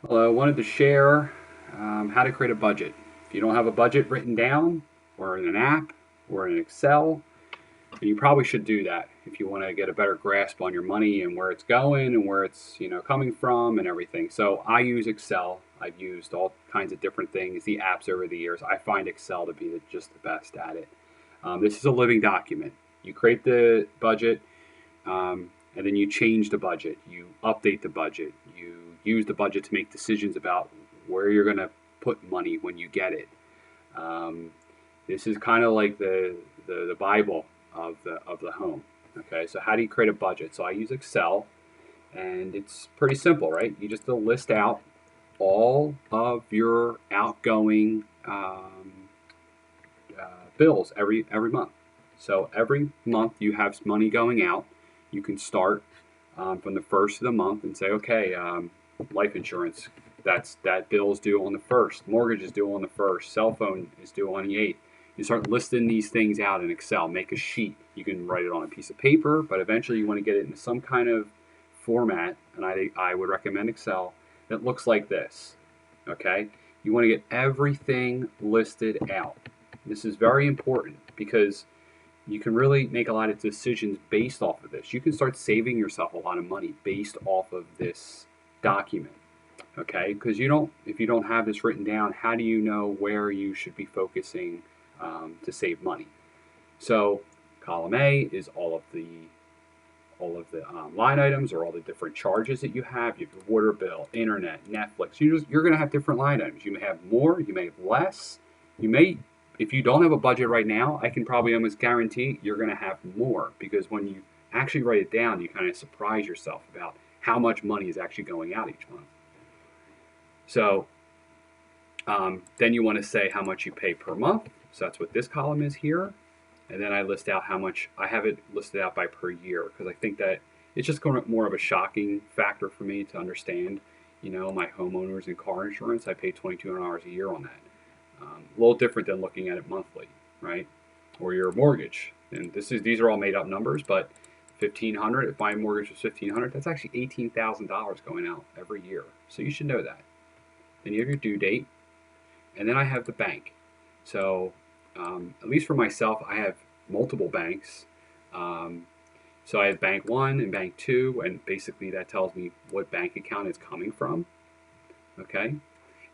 Well, I wanted to share how to create a budget. If you don't have a budget written down or in an app or in Excel, then you probably should do that if you want to get a better grasp on your money and where it's going and where it's coming from and everything. So I use Excel. I've used all kinds of different things, the apps over the years. I find Excel to be just the best at it. This is a living document. You create the budget, and then you change the budget, you update the budget, you use the budget to make decisions about where you're going to put money when you get it. Um, this is kind of like the Bible of the home. Okay, so how do you create a budget? So I use Excel, and it's pretty simple, right? You just list out all of your outgoing bills every month. So every month you have money going out. You can start from the first of the month and say, okay, life insurance, that bill is due on the first, mortgage is due on the first, cell phone is due on the 8th. You start listing these things out in Excel. Make a sheet. You can write it on a piece of paper, but eventually you want to get it into some kind of format, and I would recommend Excel that looks like this. Okay, you want to get everything listed out. This is very important because you can really make a lot of decisions based off of this. You can start saving yourself a lot of money based off of this document. Okay, because if you don't have this written down, how do you know where you should be focusing to save money? So column A is all of the line items or all the different charges that you have. You have your water bill, internet, Netflix. You're going to have different line items. You may have more, you may have less. You may, if you don't have a budget right now, I can probably almost guarantee you're going to have more, because when you actually write it down, you kind of surprise yourself about how much money is actually going out each month. So then you want to say how much you pay per month. So that's what this column is here. And then I list out how much. I have it listed out by per year, because I think that it's just more of a shocking factor for me to understand. My homeowners and car insurance, I pay $2,200 a year on that. A little different than looking at it monthly, right? Or your mortgage. And these are all made up numbers, but 1,500. If my mortgage was 1,500, that's actually $18,000 going out every year. So you should know that. Then you have your due date, and then I have the bank. So at least for myself, I have multiple banks. So I have bank one and bank two, and basically that tells me what bank account it's coming from. Okay,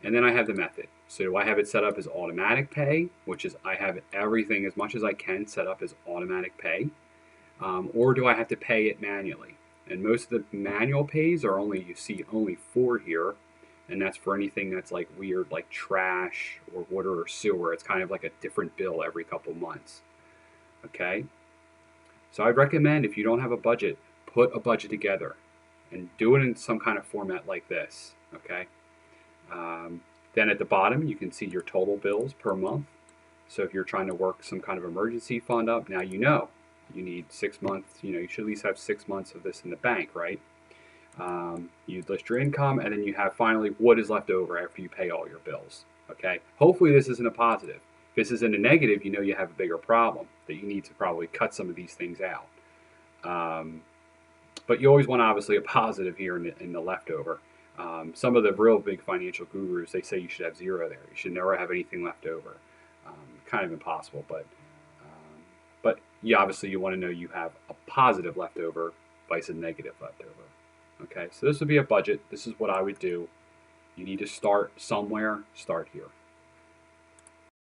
and then I have the method. So do I have it set up as automatic pay, which is I have everything as much as I can set up as automatic pay, or do I have to pay it manually? And most of the manual pays are you see only 4 here, and that's for anything that's like weird, like trash or water or sewer. It's kind of like a different bill every couple months. Okay, so I'd recommend, if you don't have a budget, put a budget together and do it in some kind of format like this. Okay. Then at the bottom, you can see your total bills per month. So if you're trying to work some kind of emergency fund up, now you need 6 months. You should at least have 6 months of this in the bank, right? You list your income, and then you have finally what is left over after you pay all your bills. Okay. Hopefully this isn't a positive. If this is in a negative, you have a bigger problem that you need to probably cut some of these things out. But you always want, obviously, a positive here in the leftover. Some of the real big financial gurus, they say you should have zero there. You should never have anything left over. Kind of impossible, but you want to know you have a positive leftover vice a negative leftover. Okay, so this would be a budget. This is what I would do. You need to start somewhere. Start here.